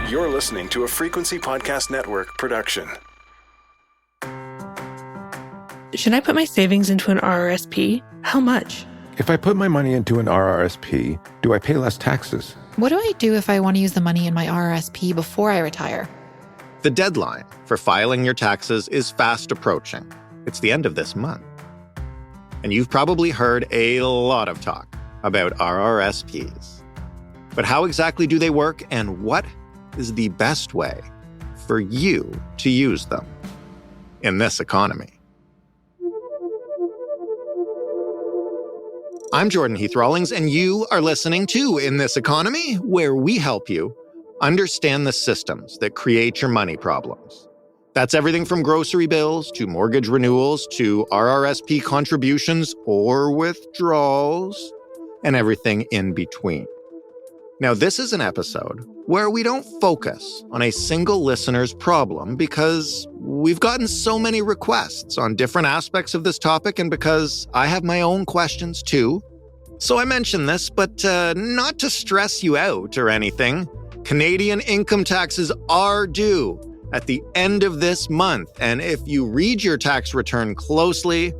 You're listening to a Frequency Podcast Network production. Should I put my savings into an RRSP? How much? If I put my money into an RRSP, do I pay less taxes? What do I do if I want to use the money in my RRSP before I retire? The deadline for filing your taxes is fast approaching. It's the end of this month. And you've probably heard a lot of talk about RRSPs. But how exactly do they work, and what is the best way for you to use them in this economy? I'm Jordan Heath Rawlings, and you are listening to In This Economy, where we help you understand the systems that create your money problems. That's everything from grocery bills to mortgage renewals to RRSP contributions or withdrawals and everything in between. Now, this is an episode where we don't focus on a single listener's problem because we've gotten so many requests on different aspects of this topic and because I have my own questions too. So I mention this, but not to stress you out or anything. Canadian income taxes are due at the end of this month, and if you read your tax return closely,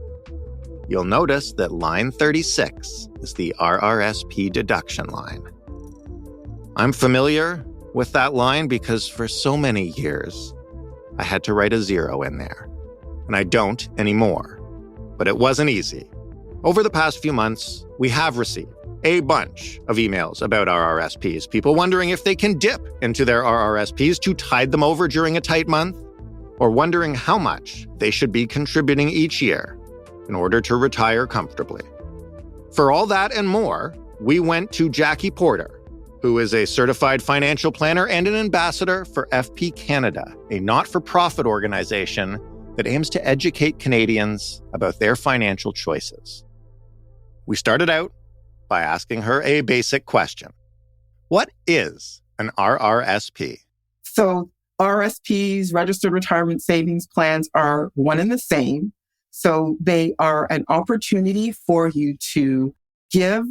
you'll notice that line 36 is the RRSP deduction line. I'm familiar with that line because for so many years, I had to write a zero in there, and I don't anymore. But it wasn't easy. Over the past few months, we have received a bunch of emails about RRSPs, people wondering if they can dip into their RRSPs to tide them over during a tight month, or wondering how much they should be contributing each year in order to retire comfortably. For all that and more, we went to Jackie Porter, who is a certified financial planner and an ambassador for FP Canada, a not-for-profit organization that aims to educate Canadians about their financial choices. We started out by asking her a basic question. What is an RRSP? So RRSPs, registered retirement savings plans, are one and the same. So they are an opportunity for you to give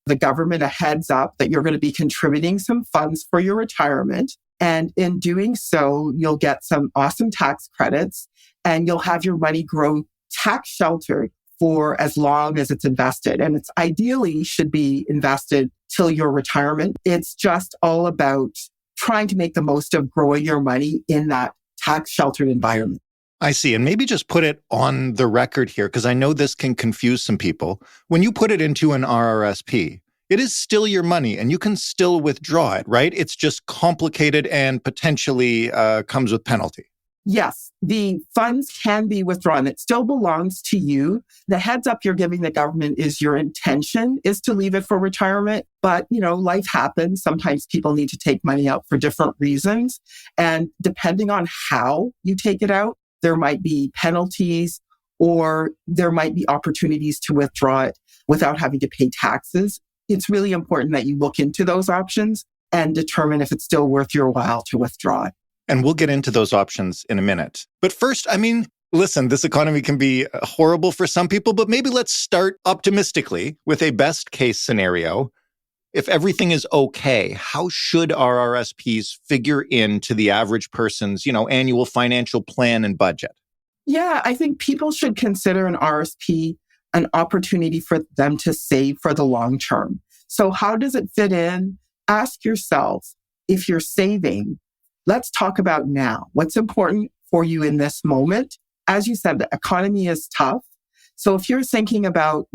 the government a heads up that you're going to be contributing some funds for your retirement. And in doing so, you'll get some awesome tax credits and you'll have your money grow tax sheltered for as long as it's invested. And it's ideally should be invested till your retirement. It's just all about trying to make the most of growing your money in that tax sheltered environment. I see. And maybe just put it on the record here, because I know this can confuse some people. When you put it into an RRSP, it is still your money and you can still withdraw it, right? It's just complicated and potentially comes with penalty. Yes, the funds can be withdrawn. It still belongs to you. The heads up you're giving the government is your intention is to leave it for retirement. But, life happens. Sometimes people need to take money out for different reasons. And depending on how you take it out, there might be penalties or there might be opportunities to withdraw it without having to pay taxes. It's really important that you look into those options and determine if it's still worth your while to withdraw it. And we'll get into those options in a minute. But first, listen, this economy can be horrible for some people, but maybe let's start optimistically with a best case scenario. If everything is okay, how should RRSPs figure into the average person's, annual financial plan and budget? Yeah, I think people should consider an RRSP an opportunity for them to save for the long term. So how does it fit in? Ask yourself, if you're saving, let's talk about now. What's important for you in this moment? As you said, the economy is tough. So if you're thinking about,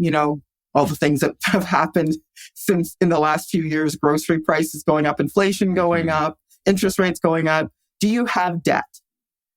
all the things that have happened since in the last few years, grocery prices going up, inflation going up, interest rates going up, do you have debt?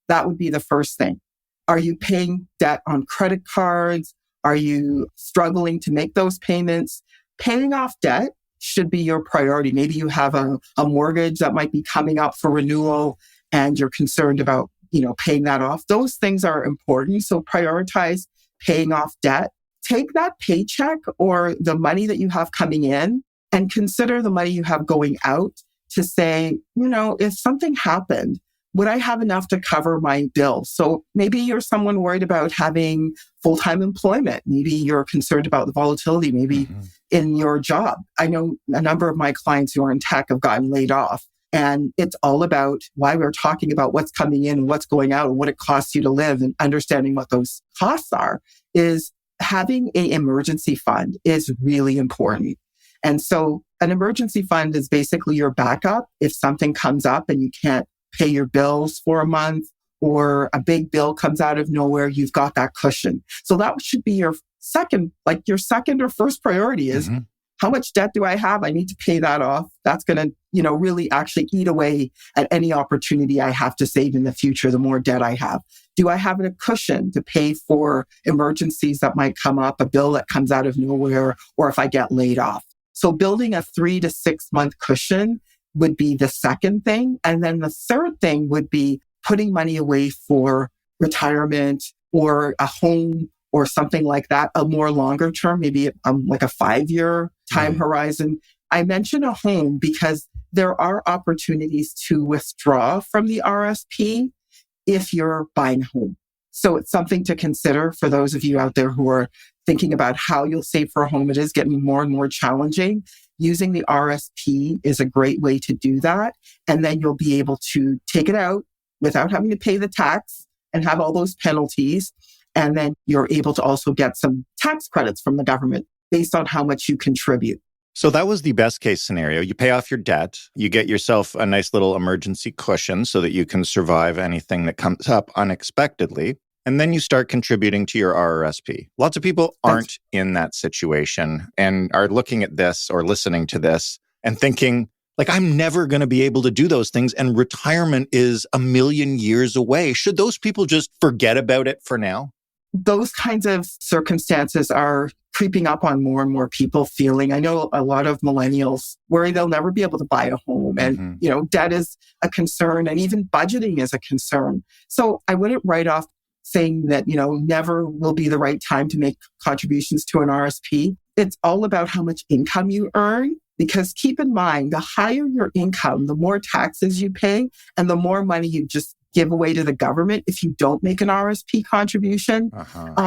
That would be the first thing. Are you paying debt on credit cards? Are you struggling to make those payments? Paying off debt should be your priority. Maybe you have a mortgage that might be coming up for renewal and you're concerned about, paying that off. Those things are important. So prioritize paying off debt. Take that paycheck or the money that you have coming in and consider the money you have going out to say, if something happened, would I have enough to cover my bills? So maybe you're someone worried about having full-time employment. Maybe you're concerned about the volatility, maybe in your job. I know a number of my clients who are in tech have gotten laid off. And it's all about why we're talking about what's coming in and what's going out and what it costs you to live and understanding what those costs are is having an emergency fund is really important. And so an emergency fund is basically your backup if something comes up and you can't pay your bills for a month or a big bill comes out of nowhere, you've got that cushion. So that should be your second or first priority is how much debt do I have? I need to pay that off. That's going to, really actually eat away at any opportunity I have to save in the future, the more debt I have. Do I have a cushion to pay for emergencies that might come up, a bill that comes out of nowhere, or if I get laid off? So building a 3 to 6 month cushion would be the second thing. And then the third thing would be putting money away for retirement or a home or something like that, a more longer term, maybe like a 5-year time horizon. I mention a home because there are opportunities to withdraw from the RSP if you're buying a home. So it's something to consider for those of you out there who are thinking about how you'll save for a home. It is getting more and more challenging. Using the RSP is a great way to do that. And then you'll be able to take it out without having to pay the tax and have all those penalties. And then you're able to also get some tax credits from the government based on how much you contribute. So that was the best case scenario. You pay off your debt, you get yourself a nice little emergency cushion so that you can survive anything that comes up unexpectedly. And then you start contributing to your RRSP. Lots of people aren't in that situation and are looking at this or listening to this and thinking, like, I'm never going to be able to do those things. And retirement is a million years away. Should those people just forget about it for now? Those kinds of circumstances are creeping up on more and more people feeling. I know a lot of millennials worry they'll never be able to buy a home. And, debt is a concern and even budgeting is a concern. So I wouldn't write off saying that, never will be the right time to make contributions to an RSP. It's all about how much income you earn. Because keep in mind, the higher your income, the more taxes you pay and the more money you just give away to the government if you don't make an RSP contribution.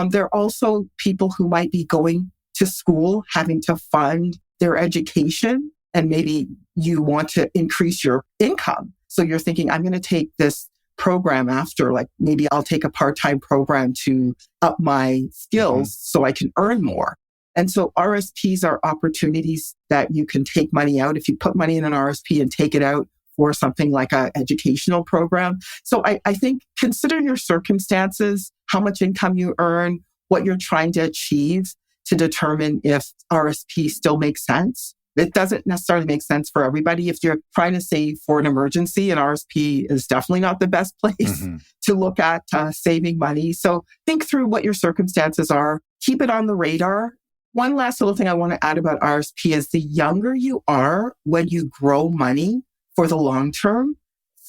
There are also people who might be going to school, having to fund their education, and maybe you want to increase your income. So you're thinking, I'm going to take this program after, like maybe I'll take a part-time program to up my skills so I can earn more. And so RSPs are opportunities that you can take money out. If you put money in an RSP and take it out for something like an educational program. So I think consider your circumstances, how much income you earn, what you're trying to achieve to determine if RSP still makes sense. It doesn't necessarily make sense for everybody. If you're trying to save for an emergency, an RSP is definitely not the best place to look at saving money. So think through what your circumstances are. Keep it on the radar. One last little thing I want to add about RSP is the younger you are when you grow money for the long term,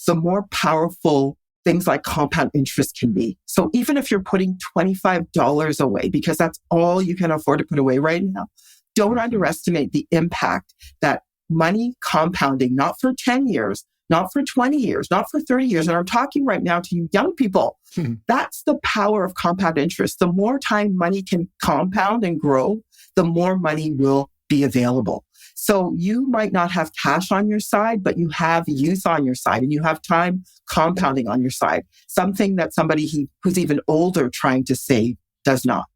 the more powerful things like compound interest can be. So even if you're putting $25 away, because that's all you can afford to put away right now, don't underestimate the impact that money compounding, not for 10 years, not for 20 years, not for 30 years. And I'm talking right now to you young people. That's the power of compound interest. The more time money can compound and grow, the more money will be available. So you might not have cash on your side, but you have youth on your side and you have time compounding on your side. Something that somebody who's even older trying to save does not.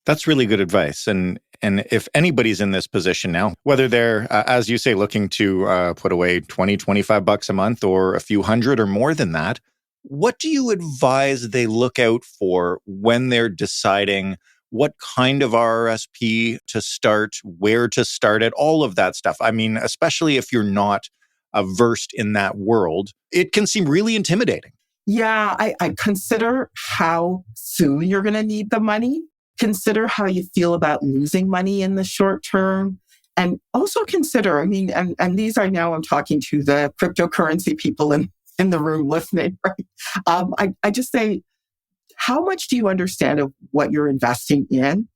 That's really good advice. And if anybody's in this position now, whether they're, as you say, looking to put away $20, $25 a month or a few hundred or more than that, what do you advise they look out for when they're deciding what kind of RRSP to start, where to start it, all of that stuff? I mean, especially if you're not versed in that world, it can seem really intimidating. Yeah, I consider how soon you're going to need the money. Consider how you feel about losing money in the short term. And also consider, and these are now I'm talking to the cryptocurrency people in the room listening, right? I just say, how much do you understand of what you're investing in?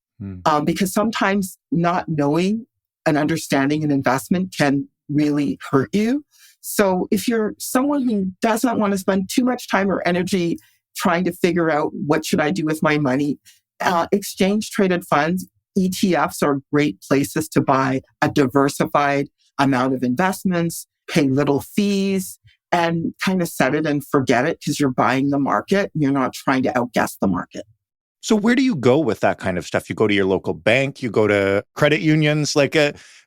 Because sometimes not knowing and understanding an investment can really hurt you. So if you're someone who doesn't want to spend too much time or energy trying to figure out what should I do with my money, exchange traded funds, ETFs are great places to buy a diversified amount of investments pay little fees, and kind of set it and forget it because you're buying the market. You're not trying to outguess the market. So where do you go with that kind of stuff? You go to your local bank, you go to credit unions,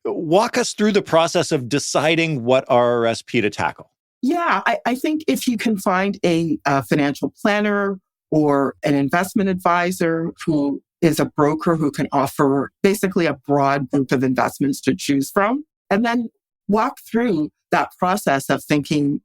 walk us through the process of deciding what RRSP to tackle. Yeah, I think if you can find a financial planner or an investment advisor who is a broker who can offer basically a broad group of investments to choose from, and then walk through that process of thinking,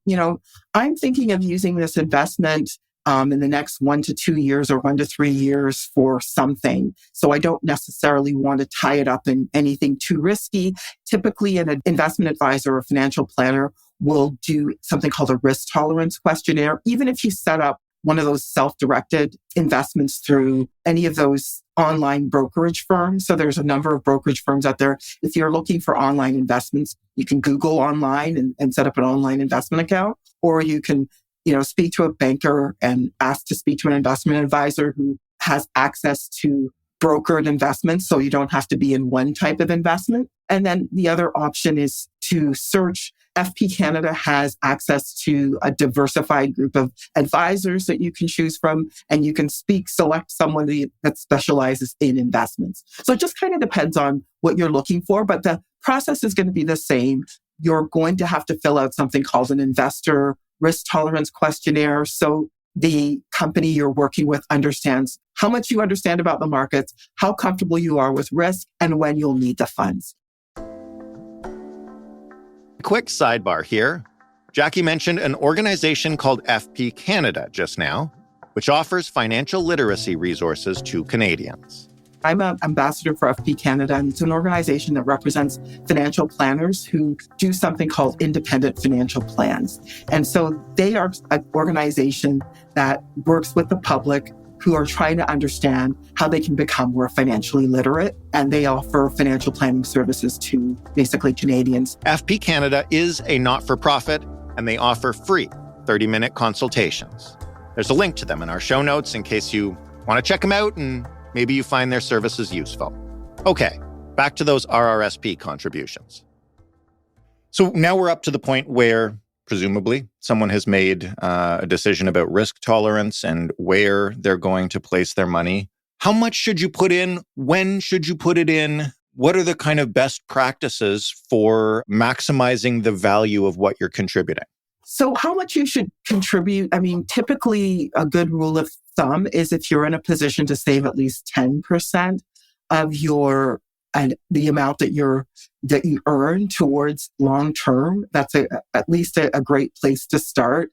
I'm thinking of using this investment in the next 1 to 2 years or 1 to 3 years for something. So I don't necessarily want to tie it up in anything too risky. Typically, an investment advisor or financial planner will do something called a risk tolerance questionnaire. Even if you set up one of those self-directed investments through any of those online brokerage firms. So there's a number of brokerage firms out there. If you're looking for online investments, you can Google online and set up an online investment account, or you can speak to a banker and ask to speak to an investment advisor who has access to brokered investments, so you don't have to be in one type of investment. And then the other option is to search. FP Canada has access to a diversified group of advisors that you can choose from, and you can select someone that specializes in investments. So it just kind of depends on what you're looking for, but the process is going to be the same. You're going to have to fill out something called an investor risk tolerance questionnaire. So the company you're working with understands how much you understand about the markets, how comfortable you are with risk, and when you'll need the funds. Quick sidebar here. Jackie mentioned an organization called FP Canada just now, which offers financial literacy resources to Canadians. I'm an ambassador for FP Canada, and it's an organization that represents financial planners who do something called independent financial plans. And so they are an organization that works with the public who are trying to understand how they can become more financially literate, and they offer financial planning services to basically Canadians. FP Canada is a not-for-profit, and they offer free 30-minute consultations. There's a link to them in our show notes in case you want to check them out and maybe you find their services useful. Okay, back to those RRSP contributions. So now we're up to the point where presumably someone has made a decision about risk tolerance and where they're going to place their money. How much should you put in? When should you put it in? What are the kind of best practices for maximizing the value of what you're contributing? So how much you should contribute? Typically a good rule of thumb is if you're in a position to save at least 10% of the amount that you earn towards long term, that's at least a great place to start.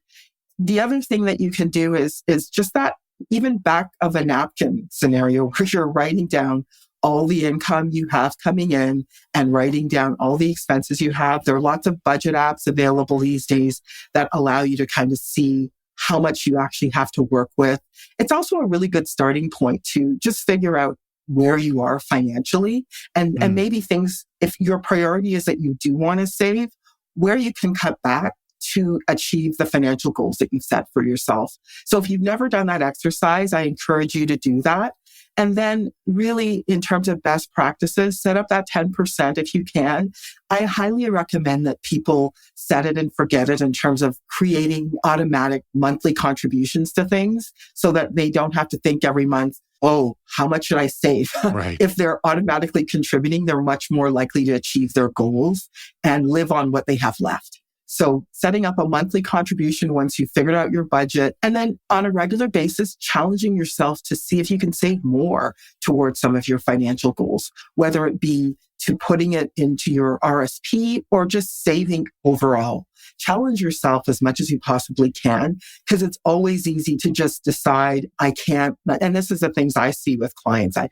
The other thing that you can do is just that even back of a napkin scenario where you're writing down all the income you have coming in and writing down all the expenses you have. There are lots of budget apps available these days that allow you to kind of see how much you actually have to work with. It's also a really good starting point to just figure out where you are financially and maybe things, if your priority is that you do want to save, where you can cut back to achieve the financial goals that you've set for yourself. So if you've never done that exercise, I encourage you to do that. And then really, in terms of best practices, set up that 10% if you can. I highly recommend that people set it and forget it in terms of creating automatic monthly contributions to things so that they don't have to think every month, oh, how much should I save? Right. If they're automatically contributing, they're much more likely to achieve their goals and live on what they have left. So setting up a monthly contribution once you've figured out your budget, and then on a regular basis, challenging yourself to see if you can save more towards some of your financial goals, whether it be to putting it into your RSP or just saving overall. Challenge yourself as much as you possibly can, because it's always easy to just decide, I can't. And this is the things I see with clients. I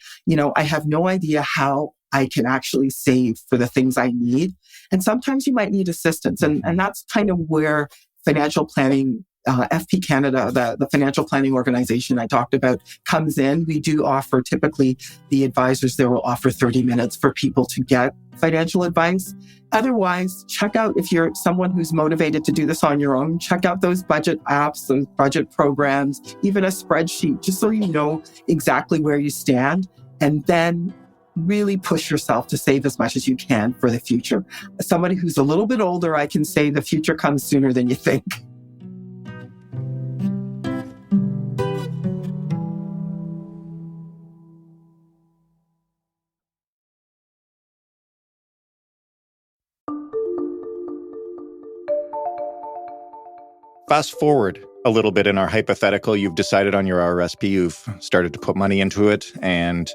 have no idea how I can actually save for the things I need. And sometimes you might need assistance. And that's kind of where financial planning, FP Canada, the financial planning organization I talked about, comes in. We do offer, typically the advisors there will offer 30 minutes for people to get financial advice. Otherwise, check out, if you're someone who's motivated to do this on your own, check out those budget apps, those budget programs, even a spreadsheet, just so you know exactly where you stand. And then really push yourself to save as much as you can for the future. As somebody who's a little bit older, I can say the future comes sooner than you think. Fast forward a little bit in our hypothetical. You've decided on your RRSP, you've started to put money into it, and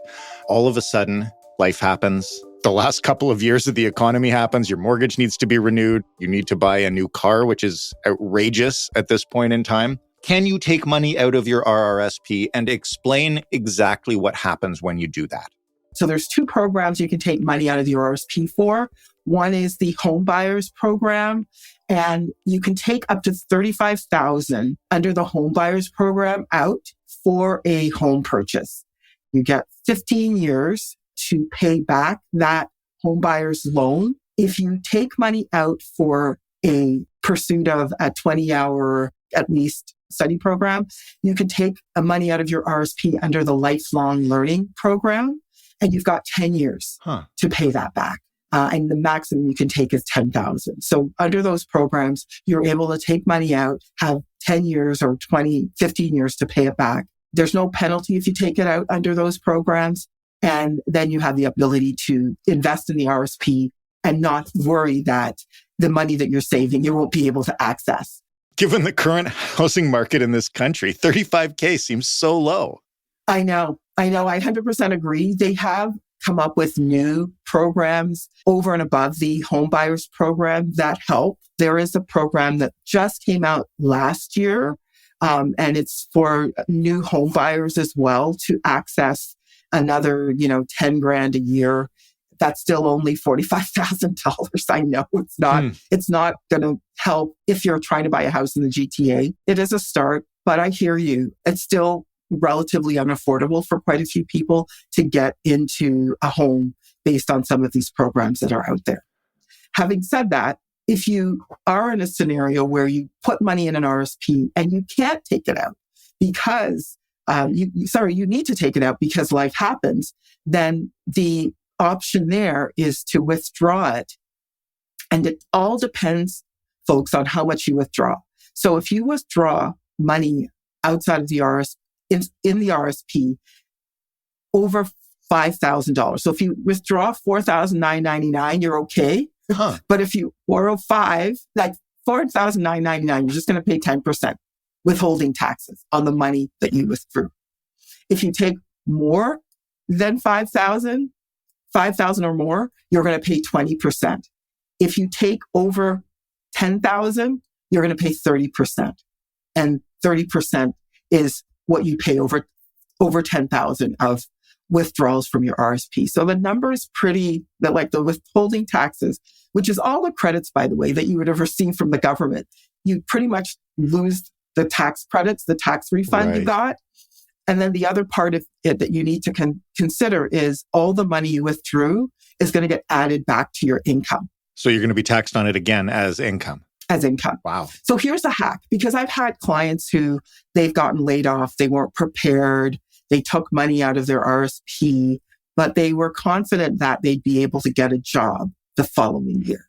all of a sudden, life happens. The last couple of years of the economy happens. Your mortgage needs to be renewed. You need to buy a new car, which is outrageous at this point in time. Can you take money out of your RRSP and explain exactly what happens when you do that? So there's two programs you can take money out of your RRSP for. One is the home buyers program, and you can take up to $35,000 under the home buyers program out for a home purchase. You get 15 years to pay back that home buyer's loan. If you take money out for a pursuit of a 20-hour at least study program, you can take money out of your RRSP under the lifelong learning program, and you've got 10 years to pay that back. And the maximum you can take is $10,000. So under those programs, you're able to take money out, have 10 years or 20, 15 years to pay it back. There's no penalty if you take it out under those programs. And then you have the ability to invest in the RRSP and not worry that the money that you're saving, you won't be able to access. Given the current housing market in this country, $35,000 seems so low. I know. I 100% agree. They have come up with new programs over and above the home buyers program that help. There is a program that just came out last year, and it's for new home buyers as well to access another, $10,000 a year. That's still only $45,000. I know it's not going to help if you're trying to buy a house in the GTA. It is a start, but I hear you. It's still relatively unaffordable for quite a few people to get into a home based on some of these programs that are out there. Having said that, if you are in a scenario where you put money in an RRSP and you can't take it out because you need to take it out because life happens, then the option there is to withdraw it. And it all depends, folks, on how much you withdraw. So if you withdraw money outside of the RRSP, in the RRSP, over $5,000. So if you withdraw $4,999, you're okay. But if you borrow $4,999, you're just going to pay 10% withholding taxes on the money that you withdrew. If you take more than $5,000 or more, you're going to pay 20%. If you take over $10,000, you're going to pay 30%. And 30% is what you pay over $10,000 of withdrawals from your RRSP. So the number is like the withholding taxes, which is all the credits, by the way, that you would have received from the government. You pretty much lose the tax credits, the tax refund you got. And then the other part of it that you need to consider is all the money you withdrew is going to get added back to your income. So you're going to be taxed on it again as income. Wow. So here's a hack, because I've had clients who they've gotten laid off. They weren't prepared. They took money out of their RRSP, but they were confident that they'd be able to get a job the following year.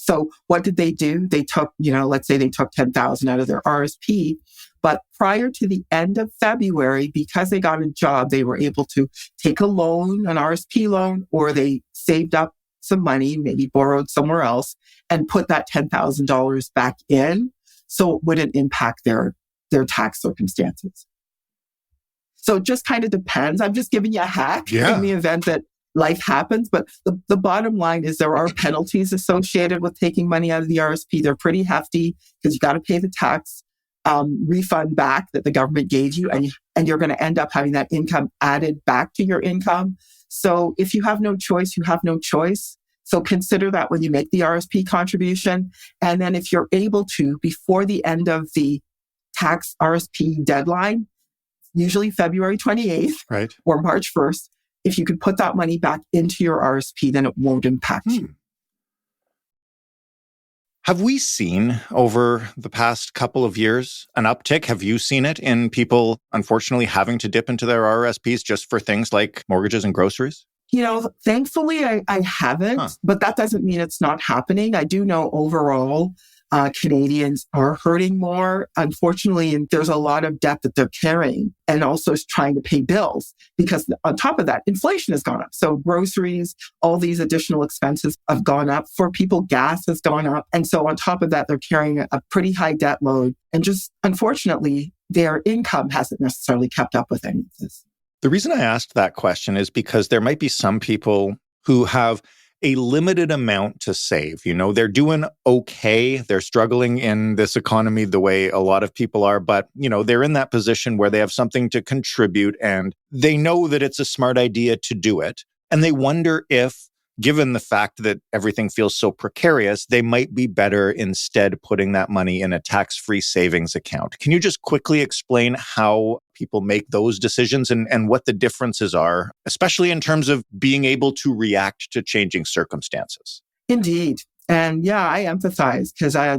So what did they do? They took, let's say they took $10,000 out of their RRSP, but prior to the end of February, because they got a job, they were able to take a loan, an RRSP loan, or they saved up some money, maybe borrowed somewhere else, and put that $10,000 back in, so it wouldn't impact their tax circumstances. So it just kind of depends. I'm just giving you a hack in the event that life happens. But the bottom line is there are penalties associated with taking money out of the RRSP. They're pretty hefty because you got to pay the tax refund back that the government gave you, and you're going to end up having that income added back to your income. So if you have no choice, you have no choice. So consider that when you make the RRSP contribution. And then if you're able to, before the end of the tax RRSP deadline, usually February 28th or March 1st, if you could put that money back into your RRSP, then it won't impact you. Have we seen over the past couple of years an uptick? Have you seen it in people, unfortunately, having to dip into their RRSPs just for things like mortgages and groceries? Thankfully, I haven't, but that doesn't mean it's not happening. I do know overall, Canadians are hurting more, unfortunately, and there's a lot of debt that they're carrying and also is trying to pay bills because on top of that, inflation has gone up. So groceries, all these additional expenses have gone up for people. Gas has gone up. And so on top of that, they're carrying a pretty high debt load. And just unfortunately, their income hasn't necessarily kept up with any of this. The reason I asked that question is because there might be some people who have a limited amount to save. They're doing okay. They're struggling in this economy the way a lot of people are, but, they're in that position where they have something to contribute and they know that it's a smart idea to do it. And they wonder if, given the fact that everything feels so precarious, they might be better instead putting that money in a tax-free savings account. Can you just quickly explain how people make those decisions and what the differences are, especially in terms of being able to react to changing circumstances? Indeed. And yeah, I empathize because I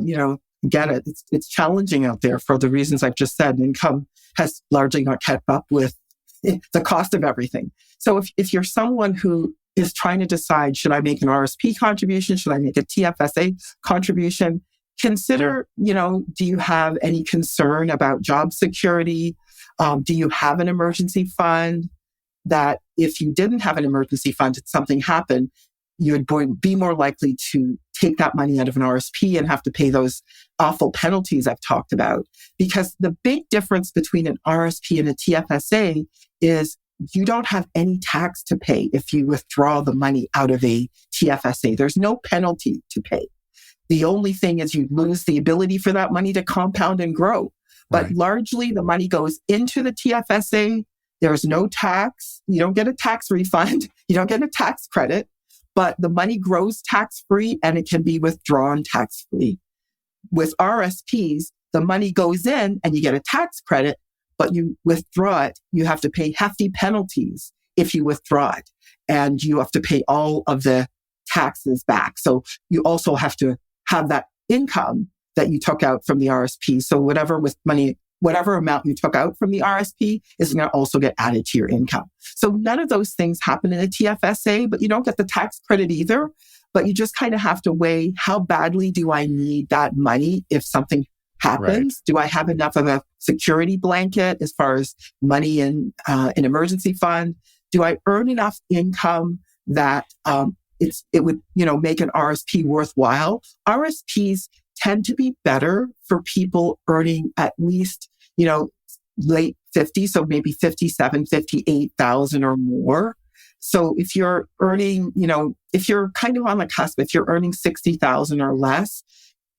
get it. It's challenging out there for the reasons I've just said. Income has largely not kept up with the cost of everything. So if you're someone who is trying to decide, should I make an RSP contribution? Should I make a TFSA contribution? Consider, do you have any concern about job security? Do you have an emergency fund that if you didn't have an emergency fund and something happened, you would be more likely to take that money out of an RSP and have to pay those awful penalties I've talked about? Because the big difference between an RSP and a TFSA is you don't have any tax to pay if you withdraw the money out of a TFSA. There's no penalty to pay. The only thing is you lose the ability for that money to compound and grow. But largely the money goes into the TFSA. There's no tax. You don't get a tax refund. You don't get a tax credit, but the money grows tax-free and it can be withdrawn tax-free. With RSPs, the money goes in and you get a tax credit, but you withdraw it, you have to pay hefty penalties if you withdraw it. And you have to pay all of the taxes back. So you also have to have that income that you took out from the RSP. So whatever amount you took out from the RSP is going to also get added to your income. So none of those things happen in a TFSA, but you don't get the tax credit either. But you just kind of have to weigh, how badly do I need that money if something happens? Right. Do I have enough of a security blanket as far as money in an emergency fund? Do I earn enough income that it would make an RSP worthwhile? RSPs tend to be better for people earning at least late 50s, so maybe 57, 58,000 or more. So if you're earning, if you're kind of on the cusp, if you're earning 60,000 or less,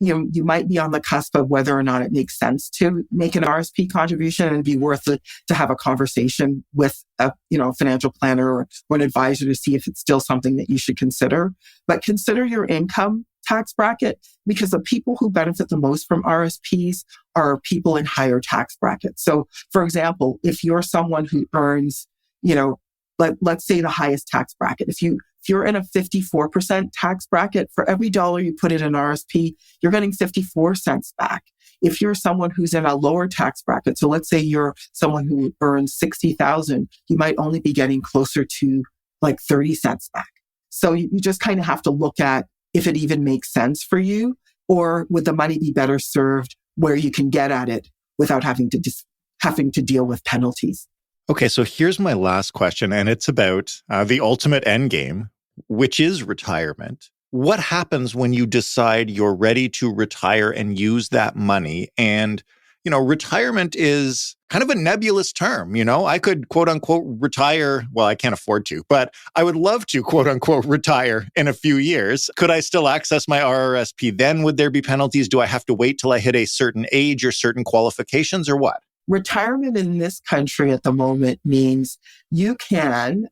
you might be on the cusp of whether or not it makes sense to make an RSP contribution, and it'd be worth it to have a conversation with a financial planner or an advisor to see if it's still something that you should consider. But consider your income tax bracket, because the people who benefit the most from RSPs are people in higher tax brackets. So, for example, if you're someone who earns, let's say the highest tax bracket, if you're in a 54% tax bracket, for every dollar you put in an RSP, you're getting 54 cents back. If you're someone who's in a lower tax bracket, so let's say you're someone who earns 60,000, you might only be getting closer to like 30 cents back. So you just kind of have to look at if it even makes sense for you, or would the money be better served where you can get at it without having to deal with penalties. Okay, so here's my last question, and it's about the ultimate end game, which is retirement. What happens when you decide you're ready to retire and use that money? And, retirement is kind of a nebulous term. I could quote unquote retire. Well, I can't afford to, but I would love to quote unquote retire in a few years. Could I still access my RRSP then? Would there be penalties? Do I have to wait till I hit a certain age or certain qualifications, or what? Retirement in this country at the moment means you can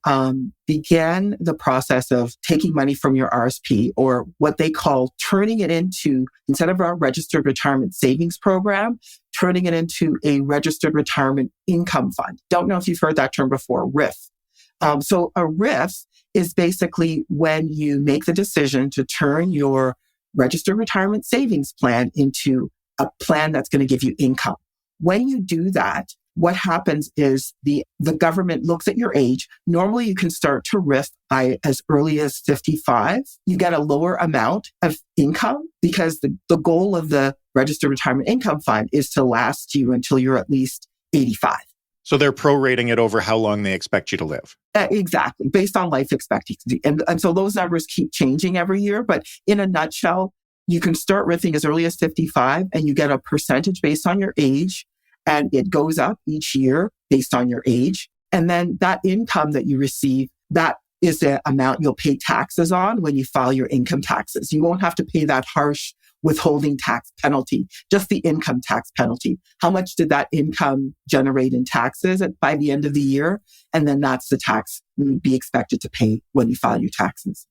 begin the process of taking money from your RSP, or what they call turning it into, instead of our registered retirement savings program, turning it into a registered retirement income fund. Don't know if you've heard that term before, RIF. So a RIF is basically when you make the decision to turn your registered retirement savings plan into a plan that's going to give you income. When you do that, what happens is the government looks at your age. Normally, you can start to risk by as early as 55. You get a lower amount of income because the goal of the Registered Retirement Income Fund is to last you until you're at least 85. So they're prorating it over how long they expect you to live. Exactly, based on life expectancy. And so those numbers keep changing every year. But in a nutshell, you can start riffing as early as 55 and you get a percentage based on your age. And it goes up each year based on your age. And then that income that you receive, that is the amount you'll pay taxes on when you file your income taxes. You won't have to pay that harsh withholding tax penalty, just the income tax penalty. How much did that income generate in taxes by the end of the year? And then that's the tax you'd be expected to pay when you file your taxes.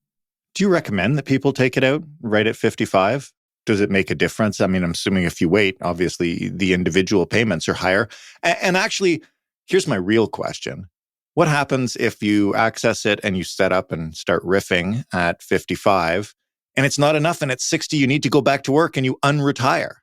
Do you recommend that people take it out right at 55? Does it make a difference? I mean, I'm assuming if you wait, obviously the individual payments are higher. And actually, here's my real question. What happens if you access it and you set up and start riffing at 55 and it's not enough and at 60 you need to go back to work and you unretire?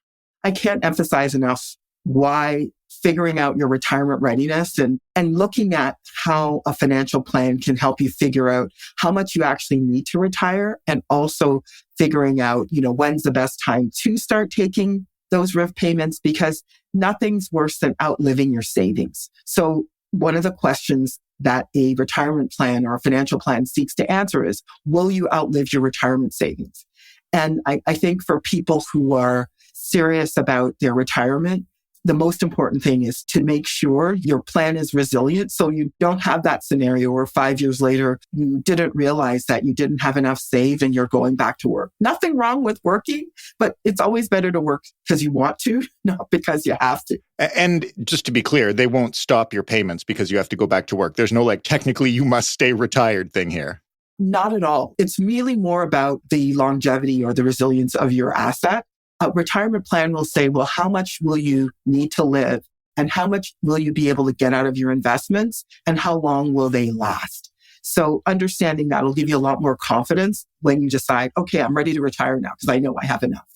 I can't emphasize enough why figuring out your retirement readiness and looking at how a financial plan can help you figure out how much you actually need to retire, and also figuring out, when's the best time to start taking those RIF payments, because nothing's worse than outliving your savings. So one of the questions that a retirement plan or a financial plan seeks to answer is, will you outlive your retirement savings? And I think for people who are serious about their retirement, the most important thing is to make sure your plan is resilient so you don't have that scenario where 5 years later, you didn't realize that you didn't have enough saved and you're going back to work. Nothing wrong with working, but it's always better to work because you want to, not because you have to. And just to be clear, they won't stop your payments because you have to go back to work. There's no technically you must stay retired thing here. Not at all. It's really more about the longevity or the resilience of your asset. A retirement plan will say, well, how much will you need to live? And how much will you be able to get out of your investments? And how long will they last? So understanding that will give you a lot more confidence when you decide, okay, I'm ready to retire now because I know I have enough.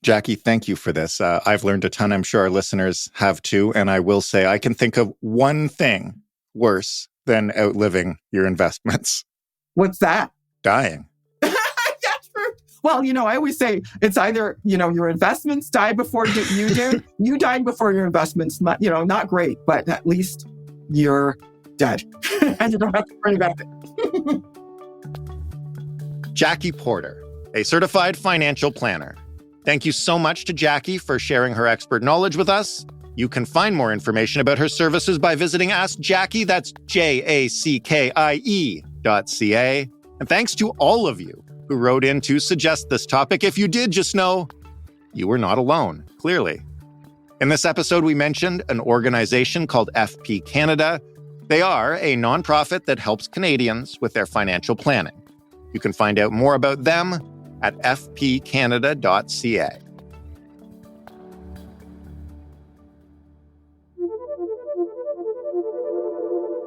Jackie, thank you for this. I've learned a ton. I'm sure our listeners have too. And I will say, I can think of one thing worse than outliving your investments. What's that? Dying. Well, I always say it's either, your investments die before you do. You died before your investments, not great, but at least you're dead and you don't have to worry about it. Jackie Porter, a certified financial planner. Thank you so much to Jackie for sharing her expert knowledge with us. You can find more information about her services by visiting Ask Jackie, that's JACKIE.ca. And thanks to all of you who wrote in to suggest this topic. If you did, just know you were not alone, clearly. In this episode, we mentioned an organization called FP Canada. They are a nonprofit that helps Canadians with their financial planning. You can find out more about them at fpcanada.ca.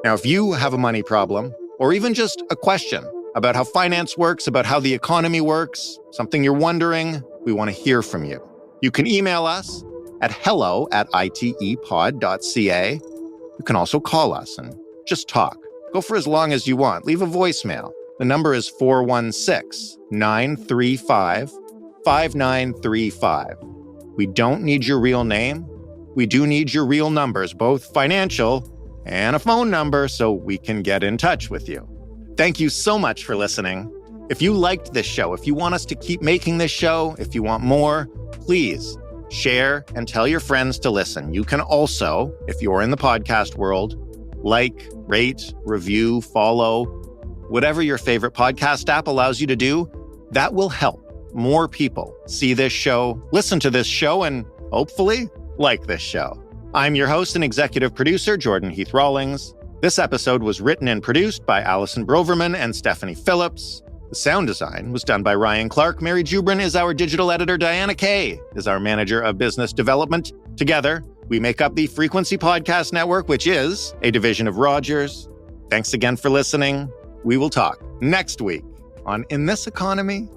Now, if you have a money problem, or even just a question about how finance works, about how the economy works, something you're wondering, we want to hear from you. You can email us at hello@itepod.ca. You can also call us and just talk. Go for as long as you want. Leave a voicemail. The number is 416-935-5935. We don't need your real name. We do need your real numbers, both financial and a phone number, so we can get in touch with you. Thank you so much for listening. If you liked this show, if you want us to keep making this show, if you want more, please share and tell your friends to listen. You can also, if you're in the podcast world, rate, review, follow, whatever your favorite podcast app allows you to do. That will help more people see this show, listen to this show, and hopefully like this show. I'm your host and executive producer, Jordan Heath Rawlings. This episode was written and produced by Allison Broverman and Stephanie Phillips. The sound design was done by Ryan Clark. Mary Jubrin is our digital editor. Diana Kay is our manager of business development. Together, we make up the Frequency Podcast Network, which is a division of Rogers. Thanks again for listening. We will talk next week on In This Economy,